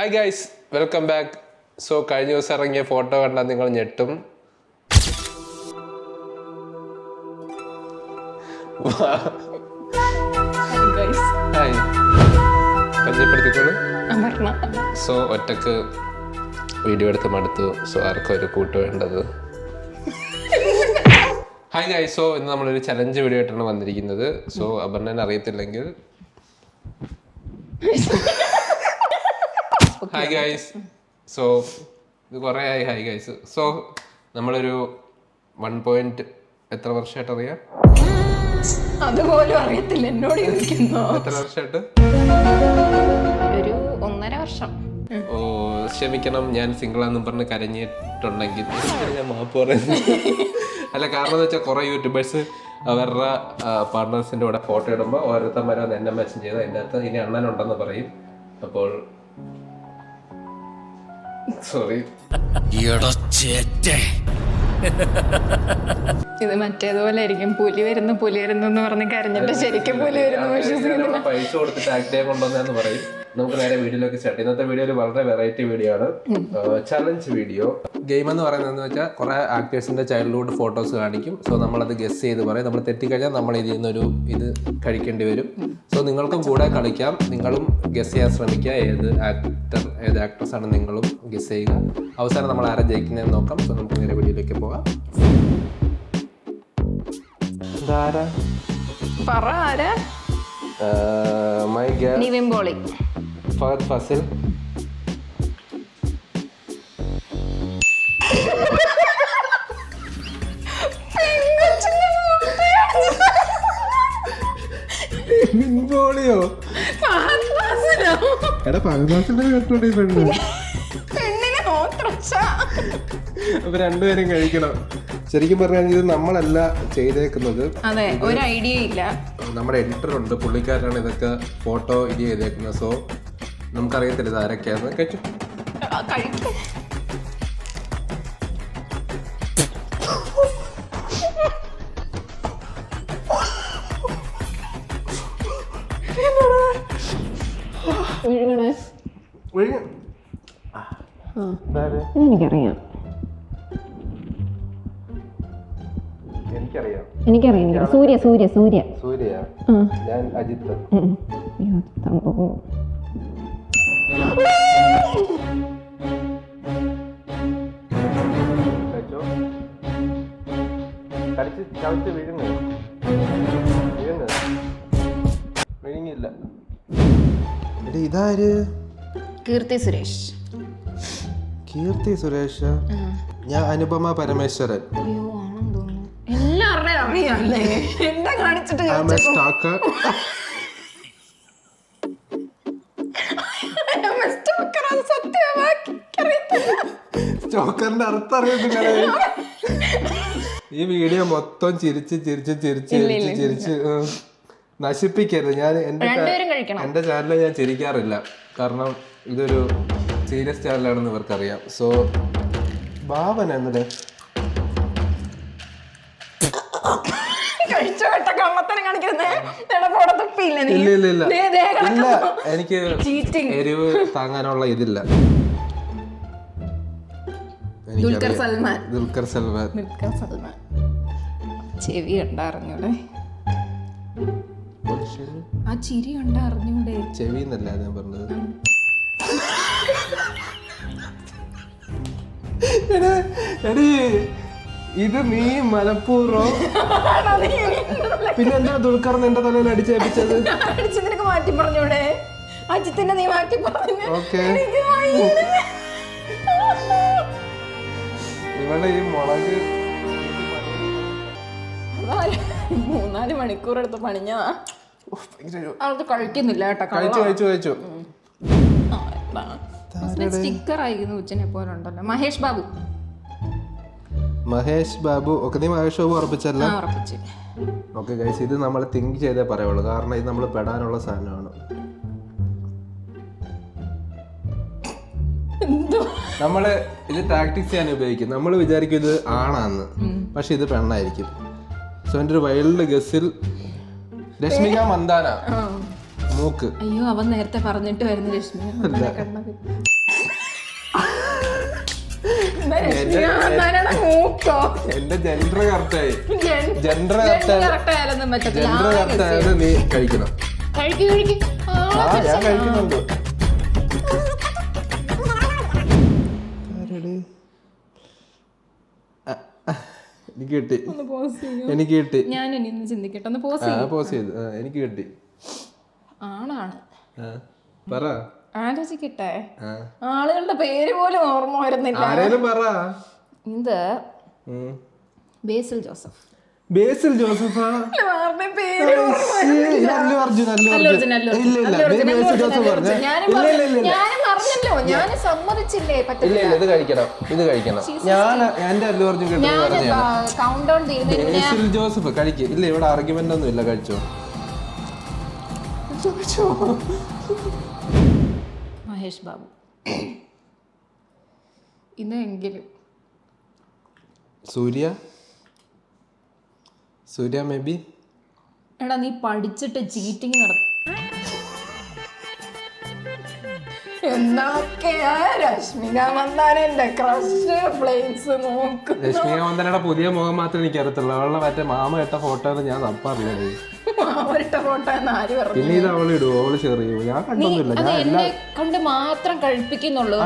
Hi guys, welcome back. So കഴിഞ്ഞ ദിവസം ഇറങ്ങിയ ഫോട്ടോ കണ്ടാൽ നിങ്ങൾ ഞെട്ടും. ഹായ്, പരിചയപ്പെടുത്തിക്കോളൂ. സോ ഒറ്റക്ക് വീഡിയോ എടുത്ത് മടുത്തു. സോ ആർക്കും ഒരു കൂട്ട് വേണ്ടത്. ഹായ് ഗൈസ്, സോ ഇന്ന് നമ്മളൊരു ചലഞ്ച് വീഡിയോ ആയിട്ടാണ് വന്നിരിക്കുന്നത്. സോ അപർണനെ അറിയത്തില്ലെങ്കിൽ ഹായ് ഗൈസ്. സോ ഇത് കുറേ ആയി. Hi guys. സോ നമ്മളൊരു 1 എത്ര വർഷമായിട്ട് അറിയാം? അതുപോലും അറിയത്തില്ല. എന്നോട് ചോദിക്കുന്നു. എത്ര വർഷമായിട്ട്? ഒരു 1.5 വർഷം. ഓ ക്ഷമിക്കണം, ഞാൻ സിംഗിളാന്നും പറഞ്ഞ് കരഞ്ഞിട്ടുണ്ടെങ്കിൽ ഞാൻ മാപ്പ് പറയുന്നു. അല്ല, കാരണം എന്ന് വെച്ചാൽ കുറേ യൂട്യൂബേഴ്സ് അവരുടെ പാർട്ട്നേഴ്സിൻ്റെ കൂടെ ഫോട്ടോ ഇടുമ്പോൾ ഓരോരുത്തന്മാരെ വന്ന് എന്നെ മെസ്സേജ് ചെയ്ത് അതിൻ്റെ അകത്ത് ഇനി അണ്ണനുണ്ടെന്ന് പറയും. അപ്പോൾ സോറി. ഇത് മറ്റേതുപോലെ ആയിരിക്കും. പുലി വരുന്നു എന്ന് പറഞ്ഞ് കരഞ്ഞിട്ട് ശരിക്കും പുലി വരുന്നു. പൈസ കൊടുത്തിട്ട് ആക്ട് ചെയ്യാൻ കൊണ്ടുവന്നു പറയും. നമുക്ക് നേരെ വീഡിയോയിലേക്ക് സ്റ്റാർട്ട്. ഇന്നത്തെ വീഡിയോയിൽ വളരെ വെറൈറ്റി വീഡിയോ ആണ്, ചലഞ്ച് വീഡിയോ. ഗെയിം എന്ന് പറയുന്നതെന്ന് വെച്ചാൽ കുറേ ആക്ടേഴ്സിന്റെ ചൈൽഡ്ഹുഡ് ഫോട്ടോസ് കാണിക്കും. സോ നമ്മളത് ഗസ് ചെയ്ത് പറയും. നമ്മൾ തെറ്റിക്കഴിഞ്ഞാൽ നമ്മൾ ഇതിൽ നിന്നൊരു ഇത് കഴിക്കേണ്ടി വരും. സോ നിങ്ങൾക്കും കൂടെ കളിക്കാം. നിങ്ങളും ഗസ് ചെയ്യാൻ ശ്രമിക്കുക. ഏത് ആക്ടർ ഏത് ആക്ട്രസ് ആണ് നിങ്ങളും ഗസ് ചെയ്യുക. അവസാനം നമ്മൾ ആരെ ജയിക്കുന്നതെന്ന് നോക്കാം. സോ നമുക്ക് നേരെ വീഡിയോയിലേക്ക് പോകാം. മൈ ഗേൾ നിവിൻ പോളി, ഫഹദ് ഫാസിൽ, നിവിൻപോളിയോ? എടാ പങ്കാസിന്റെ കേട്ടോടി പെണ്ണ്. അപ്പൊ രണ്ടുപേരും കഴിക്കണം. ശരിക്കും പറഞ്ഞാൽ ഇത് നമ്മളല്ല ചെയ്തേക്കുന്നത്. അതെ, ഒരു ഐഡിയ ഇല്ല. നമ്മുടെ എഡിറ്റർ ഉണ്ട്, പുള്ളിക്കാരനാണ് ഇതൊക്കെ ഫോട്ടോ ഇത് ചെയ്തേക്കുന്നത്. സോ നമുക്കറിയത്തില്ല ഇത് ആരൊക്കെയാന്ന്. കഴിച്ചു എനിക്കറിയാം. സൂര്യ സൂര്യ സൂര്യ സൂര്യ. ഞാൻ അജിത്ത്. വിഴുങ്ങില്ല. ഇതാര്? കീർത്തി സുരേഷ്. കീർത്തി സുരേഷ്. ഞാൻ അനുപമ പരമേശ്വരൻ. എല്ലാവരുടെയും അറിയാല്ലേ? എന്താ കാണിച്ചിട്ട് സ്റ്റോക്കറിന്റെ അർത്ഥം അറിയത്തില്ല. ഈ വീഡിയോ മൊത്തം ചിരിച്ച് ചിരിച്ച് ചിരിച്ച് ചിരിച്ച് ചിരിച്ച് നശിപ്പിക്കരുത്. ഞാൻ എന്റെ ചാനലിൽ ഞാൻ ചിരിക്കാറില്ല, കാരണം ഇതൊരു സീരിയസ് ചാനലാണെന്ന് ഇവർക്കറിയാം. സോ ഭാവന എന്നല്ലേ ഇല്ല, എനിക്ക് എരിവ് താങ്ങാനുള്ള ഇതില്ല. ദുൽഖർ സൽമാൻ. ചെവി കണ്ടറിഞ്ഞൂടെ? ആ ചിരി കണ്ടറിഞ്ഞൂടെ? ചെവി എന്നല്ല ഞാൻ പറഞ്ഞത്. എടീ, ഇത് നീ മനഃപൂർവ്വം പിന്നെ എന്താ ദുൽഖർ എന്റെ തലയിൽ അടിച്ചേപ്പിച്ചത്? നിനക്ക് മാറ്റി പറഞ്ഞൂടെ? അജിത്തിന്റെ നീ മാറ്റി പറഞ്ഞു. ഓക്കെ, ഇവിടെ ഈ മുളക് 3-4 മണിക്കൂർ എടുത്ത് പണിഞ്ഞതാ. അത് കഴിക്കുന്നില്ല കേട്ടോ. കഴിച്ചു. സ്റ്റിക്കർ ആയിരുന്നു ഉച്ചനെ പോലെ ഉണ്ടല്ലോ. മഹേഷ് ബാബു. ഓക്കെ, നീ മഹേഷ് ബാബു ഉറപ്പിച്ചല്ല? ഓക്കെ ഗൈസ്, ഇത് നമ്മൾ തിങ്ക് ചെയ്തേ പറയുള്ളൂ, കാരണം ഇത് നമ്മൾ പെടാനുള്ള സാധനമാണ്. നമ്മള് ഇത് ടാക്ടിക്സ് ചെയ്യാൻ ഉപയോഗിക്കും. നമ്മൾ വിചാരിക്കും ഇത് ആണാന്ന്, പക്ഷെ ഇത് പെണ്ണായിരിക്കും. സോ എൻ്റെ ഒരു വൈൽഡ് ഗസ്സിൽ രശ്മിക മന്ദാന മൂക്ക്. അയ്യോ അവൻ നേരത്തെ പറഞ്ഞിട്ട് വരുന്ന രശ്മി കണ്ടത്. മൂക്കോ എന്റെ ജെൻഡർ കറക്റ്റായി. ജെൻഡർ കറക്റ്റായാലൊന്നും പറ്റത്തില്ല. ജെൻഡർ കറക്റ്റായാലും നീ കഴിക്കണം. ഞാൻ കഴിക്കുന്നുണ്ട്. എനിക്ക് കിട്ടി. എനിക്ക് കിട്ടി. ഞാൻ ഇനി ചിന്തിക്കട്ടെ. ഒന്ന് പോസ് ചെയ്ത് എനിക്ക് കിട്ടി. ആണാണ് പറ. ആലോചിക്കട്ടെ. ആളുകളുടെ പേര് പോലും ഓർമ്മ വരുന്നില്ല. ആരേലും പറ. ഇത് ബേസിൽ ജോസഫ്. ബേസിൽ ജോസഫാ? അല്ലു അർജുൻ. ഞാൻ സമ്മതിച്ചില്ലേ? ഇല്ല ഇത് കഴിക്കണം, ഇത് കഴിക്കണം. ഞാൻ എന്റെ അല്ലു അർജുൻ കൗണ്ട് ഡൗൺ ചെയ്യുന്നതിന് ബേസിൽ ജോസഫ് കഴിക്കും. ഇല്ല ഇവിടെ ആർഗ്യുമെന്റ് ഒന്നും ഇല്ല. കഴിച്ചോ. മഹേഷ് ബാബു. ഇന്നെങ്കിലും സൂര്യ മേ ബി. എടാ നീ പഠിച്ചിട്ട് ചീറ്റിംഗ് നടത്തും എന്നൊക്കെയാ രശ്മിക മന്ദാനന്റെ ക്രഷ് ഫ്ലെയിംസ് നോക്കും. രശ്മിക മന്ദാനയുടെ പുതിയ മുഖം മാത്രമേ എനിക്ക് അറിയത്തുള്ളൂ. അവളുടെ മറ്റേ മാമ ഇട്ട ഫോട്ടോ ഞാൻ തപ്പാറില്ല. മാമ ഫോട്ടോ എന്ന് ആര് പറഞ്ഞു? പിന്നെ ഇത് അവൾ ഇടുവോ? അവള് ഷെയർ ചെയ്യുമോ? ഞാൻ കണ്ടൊന്നുമില്ല. അത് എന്നെ കൊണ്ട് മാത്രം കഴിപ്പിക്കുന്നുള്ളൂ.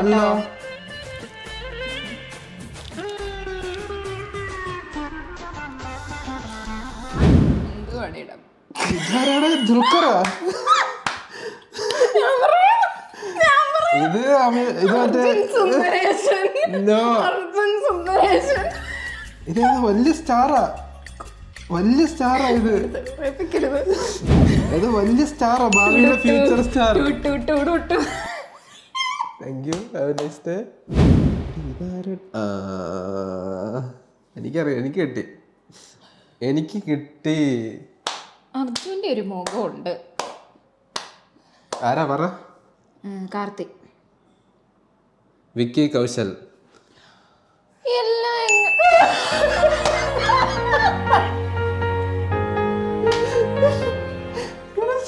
ഇത് മറ്റേ ഇത് വലിയ സ്റ്റാറാ. വലിയ സ്റ്റാറാ ഇത്. ഇത് വലിയ സ്റ്റാറാ. ഭാവിയിലെ future star. Thank you. Have A nice day. എനിക്കറിയാം. എനിക്ക് കിട്ടി. അർജുന്റെ ഒരു മുഖമുണ്ട്. ആരാ പറ? കാർത്തിക്. വിക്കി കൗശൽ.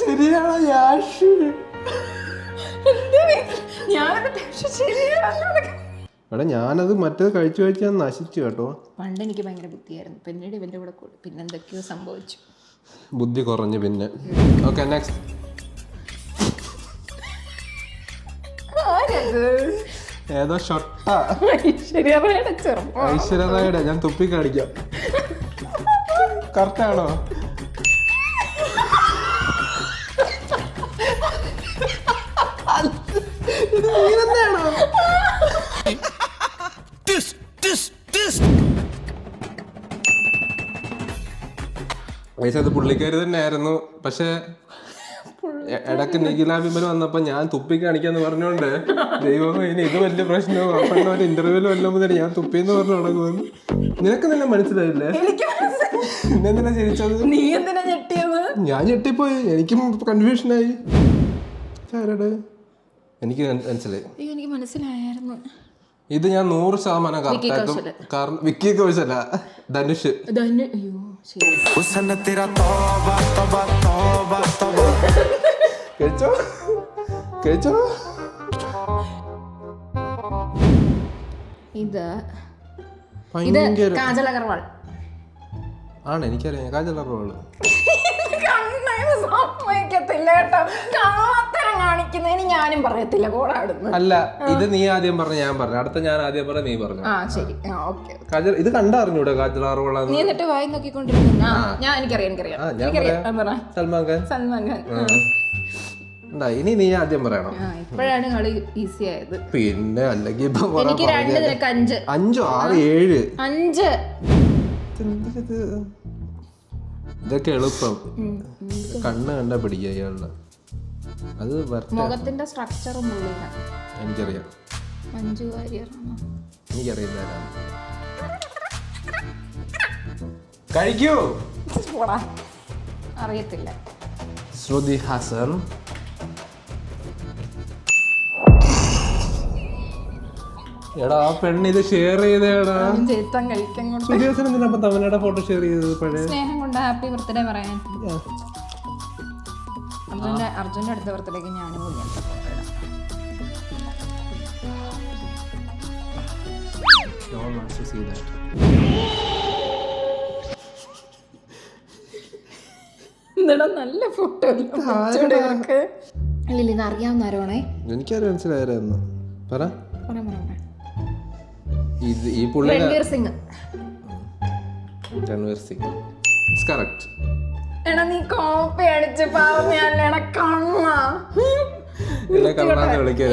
ശരിയാണോ? എടാ ഞാനത് മറ്റേത് കഴിച്ചു ഞാൻ നശിച്ചു കേട്ടോ. പണ്ട് എനിക്ക് ഭയങ്കര ബുദ്ധിയായിരുന്നു. പിന്നീട് ഇവന്റെ കൂടെ കൂടി പിന്നെ എന്തൊക്കെയോ സംഭവിച്ചു. ബുദ്ധി കുറഞ്ഞു പിന്നെ. Okay next. ഏതോ ഷൊട്ട. ഐശ്വര്യയുടെ. ഞാൻ തുപ്പി കാണിക്കാം. കറക്റ്റാണോ? ഇത് നീ തന്നെയാണോ? അത് പുള്ളിക്കാരി തന്നെയായിരുന്നു. പക്ഷെ ഇടക്ക് നിഖില ബിമൽ വന്നപ്പോ ഞാൻ തുപ്പി കാണിക്കാന്ന് പറഞ്ഞോണ്ട് ദൈവം ഇനി ഇത് വലിയ പ്രശ്നവും. അപ്പൊ ഒരു ഇന്റർവ്യൂല് വല്ല മുതൽ ഞാൻ തുപ്പിന്ന് പറഞ്ഞു തുടങ്ങുമെന്ന്. നിനക്ക് തന്നെ മനസ്സിലായില്ലേ? എന്തിനാ ചിരിച്ചത്? നീ എന്തിനാ ഞെട്ടിയത്? ഞാൻ ഞെട്ടിപ്പോയി. എനിക്കും കൺഫ്യൂഷനായി. എനിക്ക് മനസ്സിലായി. എനിക്ക് മനസ്സിലായിരുന്നു. ഇത് ഞാൻ 100% കറക്റ്റാക്കും. കാരണം വിക്കി കൗശല ധനുഷ്. കഴിച്ചോ. ഇത് ഭയങ്കര കാജൽ അഗർവാൾ ആണ്. എനിക്കറിയാം കാജൽ അഗർവാൾ. കാണിക്കുന്നതിന് ഞാനും പറയത്തില്ല. അല്ല ഇത് നീ ആദ്യം പറഞ്ഞ ഞാൻ പറഞ്ഞു. അടുത്ത ഞാൻ ആദ്യം പറഞ്ഞ നീ പറഞ്ഞു. ശരി. ഇത് കണ്ടറിഞ്ഞൂടെ കാജൽ അഗർവാൾ? നീ എന്നിട്ട് വായി നോക്കിക്കൊണ്ടിരുന്ന സൽമാൻ ഖാൻ. ഇനി നീ ആദ്യം പറയണം. ഇപ്പോഴാണ് കളി ഈസി ആയത്. പിന്നെ അല്ലെങ്കിൽ എനിക്ക് 2 നിനക്ക് 5. 5 6 7 5. ഇതൊക്കെ എളുപ്പം. കണ്ണ് കണ്ടാ പിടിക്കുക ഇയാളുടെ. അത് മുഖത്തിന്റെ സ്ട്രക്ചറും എനിക്കറിയാം. മഞ്ജു വാര്യർ. എനിക്കറിയില്ല. കഴിക്കൂ. അറിയത്തില്ല. ശ്രുതി ഹാസൻ. എടാ ആ പെണ്ണ് ഇത് ഷെയർ ചെയ്തേടാ. ശ്രുതി ഹാസൻ എന്തിനാ തവനയുടെ ഫോട്ടോ ഷെയർ ചെയ്തത്? പഴയ സ്നേഹം കൊണ്ട് ഹാപ്പി ബർത്ത്ഡേ പറയാൻ. അർജുൻ്റെ അടുത്ത ബർത്ത്ഡേക്ക് ഞാനും ഇങ്ങനത്തെ ഫോട്ടോ ഇടാം. എന്താ നല്ല ഫോട്ടോ ഇവർക്ക്. ഇല്ല ഇത് അറിയാവുന്ന ആരോണേ. എനിക്കറിയാം മനസ്സിലായിരുന്നു. പറ ഈ രൺവീർ സിംഗ്. രൺവീർ സിംഗ് കറക്റ്റ്. എടാ നീ കോപ്പി അടിച്ച് പറഞ്ഞല്ലേടാ കണ്ണ.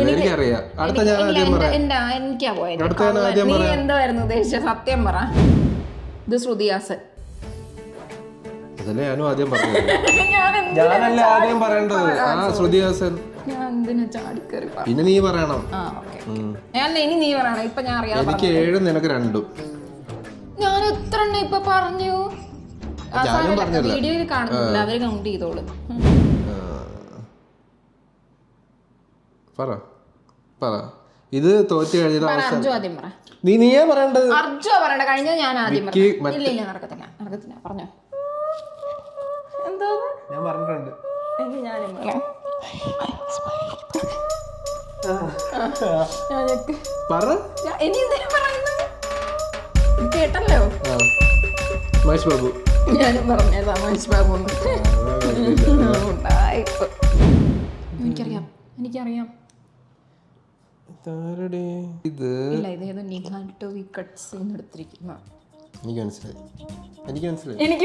എനിക്കറിയാം. അടുത്ത ഞാൻ ആദ്യം പറയാം. എനിക്കാ പോയത്. ആദ്യം നീ എന്തായിരുന്നു ഉദ്ദേശിച്ച? സത്യം പറ. ഇത് ശ്രുതിഹാസൻ. അതല്ലേ ഞാനും ആദ്യം പറഞ്ഞത്. ഞാനല്ലേ ആദ്യം പറയേണ്ടത്. ശ്രുതിഹാസൻ. ഞാൻ എന്തിനാ ചാടിക്കറി? പിന്നെ നീ പറയണം. ഇനി നീ പറയണം. ഇപ്പൊ ഞാൻ അറിയാം. എനിക്ക് 7 നിനക്ക് 2. ഞാൻ എത്ര എണ്ണം ഇപ്പൊ പറഞ്ഞു? വീഡിയോയിൽ കാണുന്നില്ല, അവര് കൗണ്ട് ചെയ്തോളൂ. പറ ഇത് തോറ്റ് കഴിഞ്ഞ അർജു ആദ്യം പറ. നീയേ പറയേണ്ടത്. അർജു പറയണ്ട. കഴിഞ്ഞ ഞാൻ ആദ്യം പറഞ്ഞു. ഇല്ല നടക്കത്തില്ല പറഞ്ഞോ. എന്തോ ഞാൻ പറഞ്ഞിട്ടുണ്ട്. ഞാനും പറയാം. ഇനി എന്തിനാ പറയുന്നത്? കേട്ടല്ലോ. മഹേഷ് ബാബു. ഞാനും പറഞ്ഞതാ മഹേഷ് ബാബു. എനിക്കറിയാം. ഇത് ഇതേതോ നിഹാൽ ടോവി കട്ട്സ് എന്ന് എടുത്തിരിക്കുന്ന. എനിക്ക്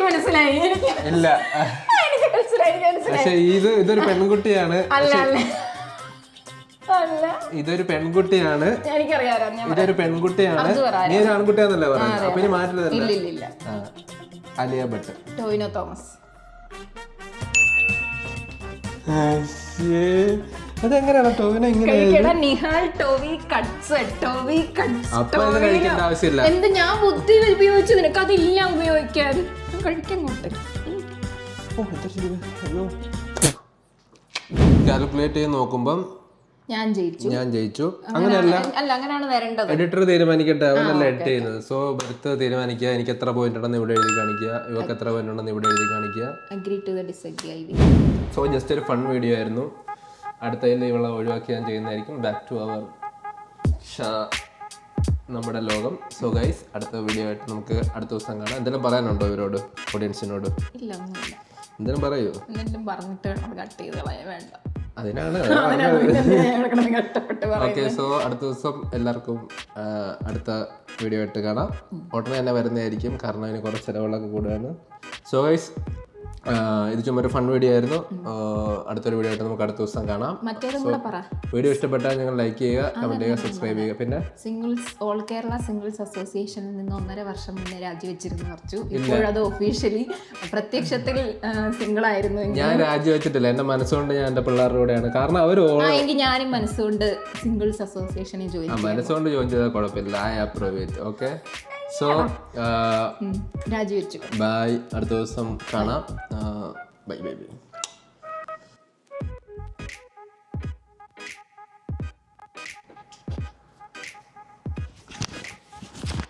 മനസ്സിലായി. ഇല്ല പക്ഷെ ഇതൊരു പെൺകുട്ടിയാണ്. ഇതൊരു പെൺകുട്ടിയാണ്. ഇതൊരു പെൺകുട്ടിയാണ്. നീ ഒരു ആൺകുട്ടിയാന്നല്ലേ പറയുന്നത്? അപ്പൊ ഇനി മാറ്റില്ല. അലിയ ഭട്ട്. ടോവിനോ തോമസ്. അതെങ്ങനെയാണ് ടോവിനോ ഇങ്ങനെ? നിഹാൽ ടോവി കട്ട്സ്. അപ്പൊ ഇത് കഴിക്കേണ്ട ആവശ്യമില്ല. എന്ത് ഞാൻ ബുദ്ധി ഉപയോഗിച്ചു? നിനക്ക് അതില്ല ഉപയോഗിക്കാൻ. കഴിക്കങ്ങോട്ട്. കാൽക്കുലേറ്റ് ചെയ്ത് നോക്കുമ്പം ഞാൻ ജയിച്ചു. അങ്ങനെയല്ല, അങ്ങനെയാണ് വരേണ്ടത്. എഡിറ്റർ തീരുമാനിക്കട്ടെ. അവനല്ല എഡിറ്റ് ചെയ്യുന്നത്. സോ ബർത്ത് തീരുമാനിക്കുക. എനിക്ക് എത്ര പോയിന്റ് ഉണ്ടെന്ന് ഇവിടെ എഴുതി കാണിക്കുക. ഇവക്ക് എത്ര പോയിന്റ് ഉണ്ടെന്ന് ഇവിടെ എഴുതി കാണിക്കുക. സോ ജസ്റ്റ് ഒരു ഫൺ വീഡിയോ ആയിരുന്നു. അടുത്തതിൽ ഇവളെ ഒഴിവാക്കി ഞാൻ ചെയ്യുന്നതായിരിക്കും. ബാക്ക് ടു അവർ നമ്മുടെ ലോകം. സോ ഗൈസ്, അടുത്ത വീഡിയോ ആയിട്ട് നമുക്ക് അടുത്ത ദിവസം കാണാം. എന്തെങ്കിലും പറയാനുണ്ടോ ഇവരോട്, ഓഡിയൻസിനോട്? എന്തെങ്കിലും പറയൂ. അതിനാണ്. ഓക്കെ, സോ അടുത്ത ദിവസം എല്ലാവർക്കും അടുത്ത വീഡിയോ ആയിട്ട് കാണാം. ഉടനെ തന്നെ വരുന്നതായിരിക്കും, കാരണം അതിന് കുറച്ച് ചിലവുകളൊക്കെ കൂടുതലാണ്. സോ ഗൈസ്, ഇത് ചുമ്മാ ഒരു ഫൺ വീഡിയോ ആയിരുന്നു. അടുത്തൊരു വീഡിയോ ആയിട്ട് നമുക്ക് അടുത്ത ദിവസം കാണാം. വീഡിയോ ഇഷ്ടപ്പെട്ടാൽ നിങ്ങൾ ലൈക്ക് ചെയ്യുക, കമന്റ് ചെയ്യുക, സബ്സ്ക്രൈബ് ചെയ്യുക. പിന്നെ ഓൾ കേരള സിംഗിൾസ് അസോസിയേഷനിൽ നിന്ന് 1.5 വർഷം മുന്നേ രാജിവെച്ചിരുന്നു അർജു. ഇപ്പോഴത് ഒഫീഷ്യലി പ്രത്യക്ഷത്തിൽ സിംഗിൾ ആയിരുന്നു. ഞാൻ രാജിവെച്ചിട്ടില്ല. എന്റെ മനസ്സുകൊണ്ട് ഞാൻ എന്റെ പിള്ളേരുടെ കൂടെയാണ്. കാരണം അവർ എങ്കിൽ ഞാനും മനസ്സുകൊണ്ട് സിംഗിൾസ് അസോസിയേഷനിൽ ജോയിൻ മനസ്സുകൊണ്ട് ജോയിൻ ചെയ്താൽ കുഴപ്പമില്ല. I approve it. Okay, so രാജിവെച്ചു. ബൈ. അടുത്ത ദിവസം കാണാം. ബൈ.